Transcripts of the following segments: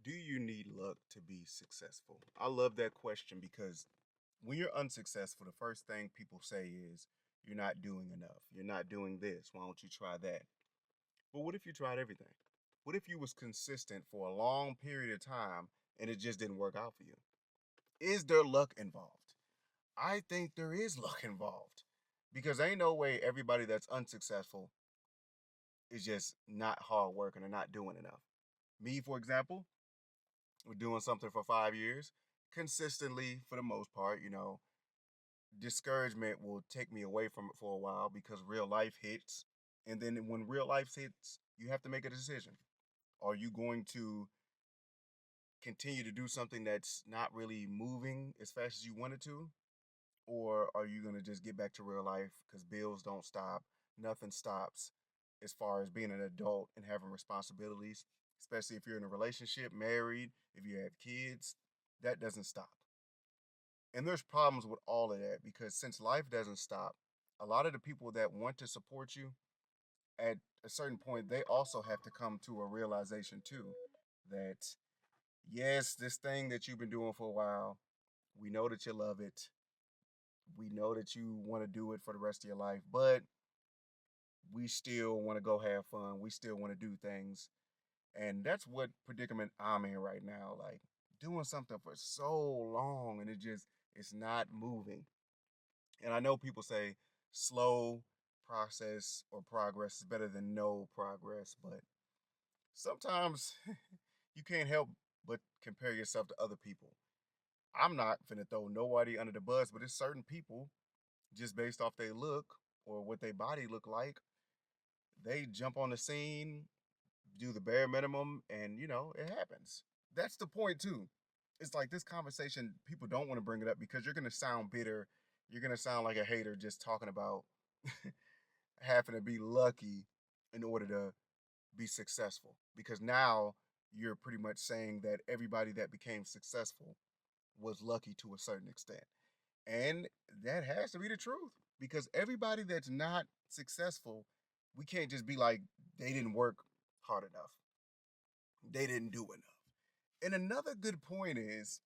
Do you need luck to be successful? I love that question because when you're unsuccessful, the first thing people say is, you're not doing enough. You're not doing this. Why don't you try that? But what if you tried everything? What if you was consistent for a long period of time and it just didn't work out for you? Is there luck involved? I think there is luck involved because ain't no way everybody that's unsuccessful is just not hard working or not doing enough. Me, for example, we're doing something for 5 years consistently for the most part. Discouragement will take me away from it for a while because real life hits. And then when real life hits, you have to make a decision. Are you going to continue to do something that's not really moving as fast as you want it to? Or are you going to just get back to real life because bills don't stop? Nothing stops as far as being an adult and having responsibilities, especially if you're in a relationship, married, if you have kids, that doesn't stop. And there's problems with all of that because since life doesn't stop, a lot of the people that want to support you at a certain point, they also have to come to a realization too that yes, this thing that you've been doing for a while, we know that you love it. We know that you want to do it for the rest of your life, but we still want to go have fun. We still want to do things. And that's what predicament I'm in right now. Like doing something for so long and it's not moving. And I know people say slow process or progress is better than no progress, but sometimes you can't help but compare yourself to other people. I'm not finna throw nobody under the bus, but it's certain people just based off their look or what their body look like, they jump on the scene, do the bare minimum, and it happens. That's the point too. It's like this conversation, people don't want to bring it up because you're gonna sound bitter. You're gonna sound like a hater just talking about having to be lucky in order to be successful. Because now you're pretty much saying that everybody that became successful was lucky to a certain extent. And that has to be the truth because everybody that's not successful, we can't just be like, they didn't work hard enough. They didn't do enough. And another good point is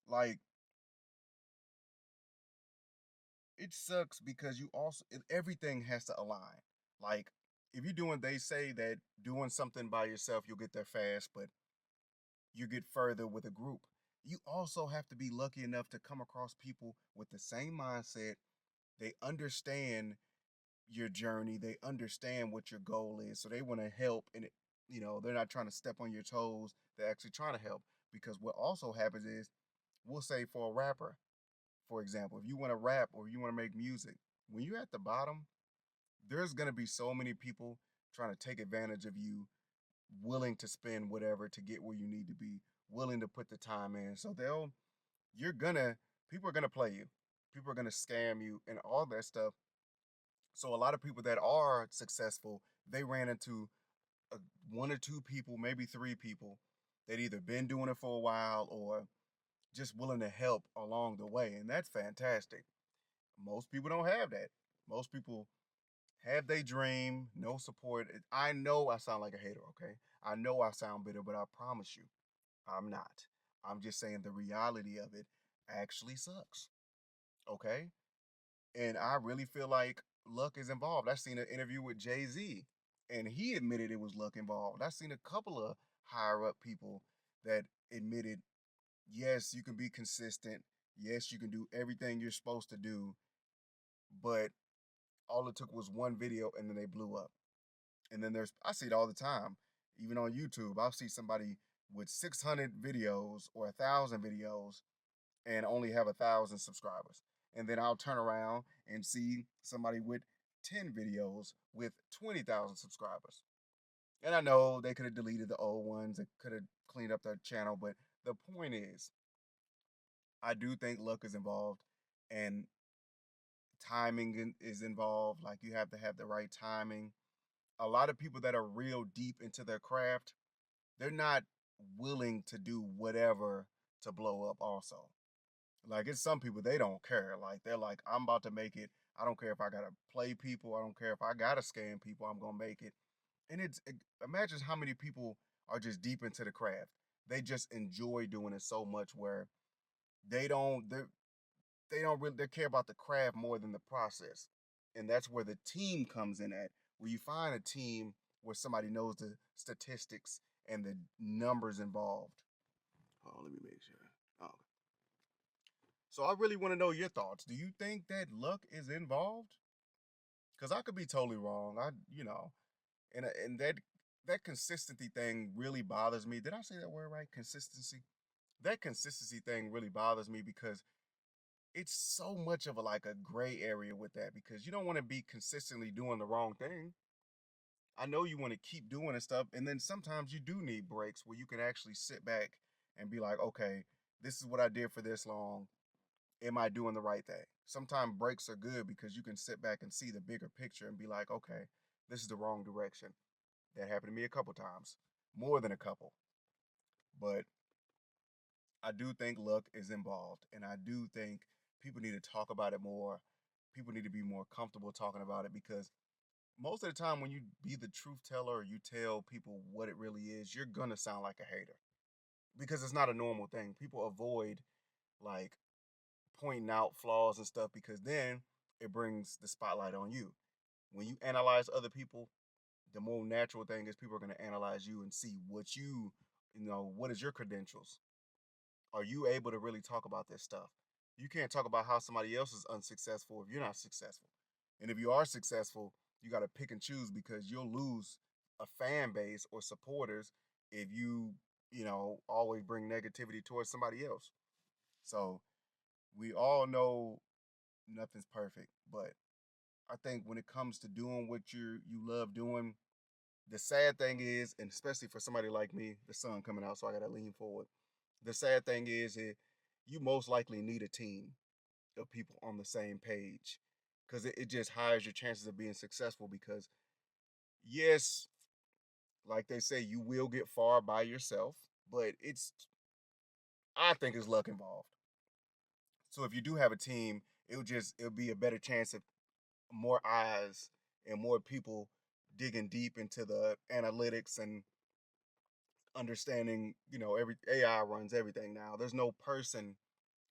like, it sucks because everything has to align. Like, if you're doing, they say that doing something by yourself, you'll get there fast, but you get further with a group. You also have to be lucky enough to come across people with the same mindset. They understand your journey. They understand what your goal is. So they want to help and they're not trying to step on your toes. They're actually trying to help. Because what also happens is, we'll say for a rapper, for example, if you want to rap or you want to make music, when you're at the bottom, there's gonna be so many people trying to take advantage of you, willing to spend whatever to get where you need to be, willing to put the time in. So you're gonna, people are gonna play you, people are gonna scam you, and all that stuff. So a lot of people that are successful, they ran into a, one or two people, maybe three people that either been doing it for a while or just willing to help along the way, and that's fantastic. Most people don't have that. Most people have they dream, no support. I know I sound like a hater, okay? I know I sound bitter, but I promise you, I'm not. I'm just saying the reality of it actually sucks, okay? And I really feel like luck is involved. I seen an interview with Jay Z, and he admitted it was luck involved. I seen a couple of higher up people that admitted, yes, you can be consistent. Yes, you can do everything you're supposed to do, but all it took was one video and then they blew up. And then I see it all the time, even on YouTube. I'll see somebody with 600 videos or 1,000 videos and only have 1,000 subscribers. And then I'll turn around and see somebody with 10 videos with 20,000 subscribers. And I know they could have deleted the old ones, they could have cleaned up their channel, but the point is, I do think luck is involved and timing is involved. Like, you have to have the right timing. A lot of people that are real deep into their craft, they're not willing to do whatever to blow up also. Like, it's some people, they don't care. Like, they're like, I'm about to make it. I don't care if I gotta play people. I don't care if I gotta scam people. I'm gonna make it. And imagine how many people are just deep into the craft. they just enjoy doing it so much where they don't they they don't really they care about the craft more than the process. And that's where the team comes in at, where you find a team where somebody knows the statistics and the numbers involved. Oh, let me make sure. Oh. So I really want to know your thoughts. Do you think that luck is involved? Because I could be totally wrong. And that consistency thing really bothers me. Did I say that word right? Consistency. That consistency thing really bothers me because it's so much of a like a gray area with that because you don't want to be consistently doing the wrong thing. I know you want to keep doing and stuff, and then sometimes you do need breaks where you can actually sit back and be like, okay, this is what I did for this long. Am I doing the right thing? Sometimes breaks are good because you can sit back and see the bigger picture and be like, okay, this is the wrong direction. That happened to me a couple times, more than a couple. But I do think luck is involved, and I do think people need to talk about it more. People need to be more comfortable talking about it because most of the time, when you be the truth teller or you tell people what it really is, you're gonna sound like a hater because it's not a normal thing. People avoid like pointing out flaws and stuff because then it brings the spotlight on you. When you analyze other people, the more natural thing is people are going to analyze you and see what what is your credentials. Are you able to really talk about this stuff? You can't talk about how somebody else is unsuccessful if you're not successful. And if you are successful, you got to pick and choose because you'll lose a fan base or supporters if you always bring negativity towards somebody else. So we all know nothing's perfect, but I think when it comes to doing what you love doing, the sad thing is, and especially for somebody like me, the sun coming out, so I gotta lean forward. The sad thing is, you most likely need a team of people on the same page because it just higher your chances of being successful. Because yes, like they say, you will get far by yourself, but I think it's luck involved. So if you do have a team, it'll be a better chance of more eyes and more people digging deep into the analytics and understanding, every AI runs everything now. There's no person,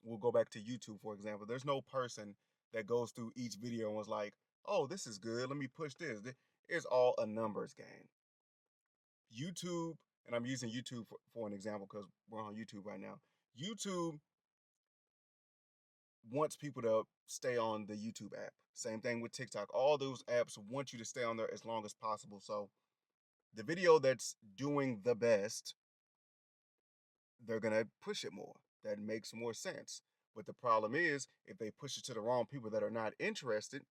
we'll go back to YouTube, for example. There's no person that goes through each video and was like, oh, this is good. Let me push this. It's all a numbers game. YouTube, and I'm using YouTube for an example because we're on YouTube right now. YouTube wants people to stay on the YouTube app. Same thing with TikTok. All those apps want you to stay on there as long as possible. So the video that's doing the best, they're gonna push it more. That makes more sense. But the problem is, if they push it to the wrong people that are not interested,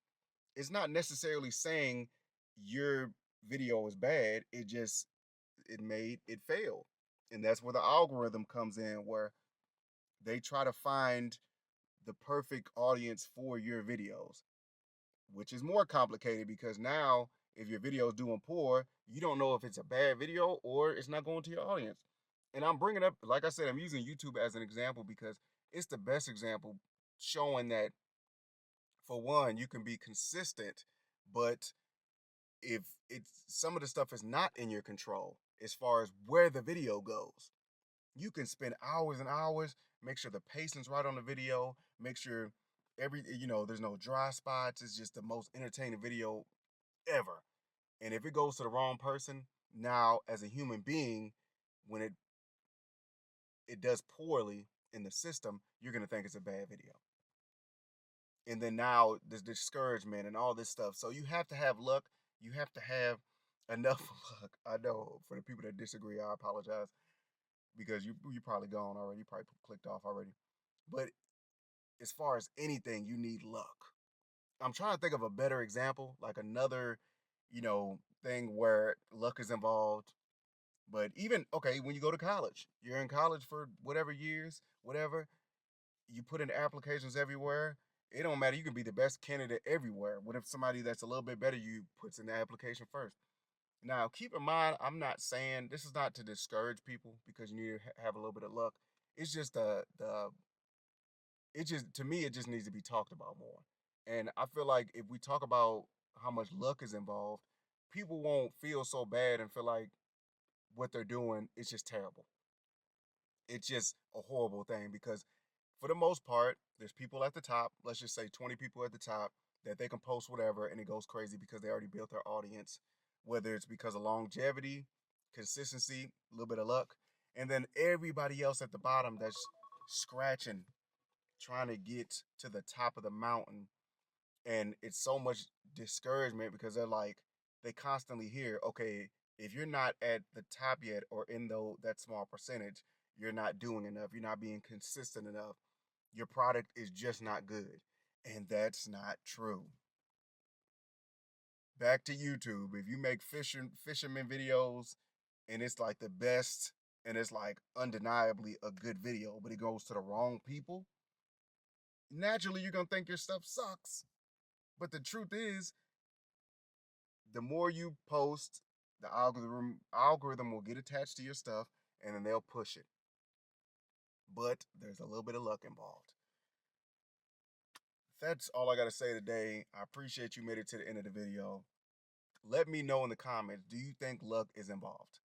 it's not necessarily saying your video is bad. It made it fail. And that's where the algorithm comes in, where they try to find the perfect audience for your videos, which is more complicated because now if your video is doing poor, you don't know if it's a bad video or it's not going to your audience. And I'm bringing up, like I said, I'm using YouTube as an example because it's the best example showing that, for one, you can be consistent, but if it's some of the stuff is not in your control as far as where the video goes, you can spend hours and hours, make sure the pacing's right on the video, make sure there's no dry spots. It's just the most entertaining video ever. And if it goes to the wrong person, now as a human being, when it does poorly in the system, you're gonna think it's a bad video. And then now there's discouragement and all this stuff. So you have to have luck. You have to have enough luck. I know for the people that disagree, I apologize because you probably gone already. You probably clicked off already. But as far as anything, you need luck. I'm trying to think of a better example, like another, thing where luck is involved. But even okay, when you go to college, you're in college for whatever years, whatever, you put in applications everywhere. It don't matter. You can be the best candidate everywhere. What if somebody that's a little bit better you puts in the application first? Now, keep in mind, I'm not saying this is not to discourage people because you need to have a little bit of luck. It's just it just to me it just needs to be talked about more. And I feel like if we talk about how much luck is involved, people won't feel so bad and feel like what they're doing is just terrible. It's just a horrible thing because for the most part, there's people at the top, let's just say 20 people at the top, that they can post whatever and it goes crazy because they already built their audience, whether it's because of longevity, consistency, a little bit of luck, and then everybody else at the bottom that's scratching, trying to get to the top of the mountain. And it's so much discouragement because they constantly hear, okay, if you're not at the top yet or in that small percentage, you're not doing enough, you're not being consistent enough, your product is just not good. And that's not true. Back to YouTube. If you make fisherman videos and it's like the best and it's like undeniably a good video, but it goes to the wrong people, naturally you're gonna think your stuff sucks. But the truth is, the more you post, the algorithm will get attached to your stuff and then they'll push it. But there's a little bit of luck involved. That's all I got to say today. I appreciate you made it to the end of the video. Let me know in the comments, do you think luck is involved?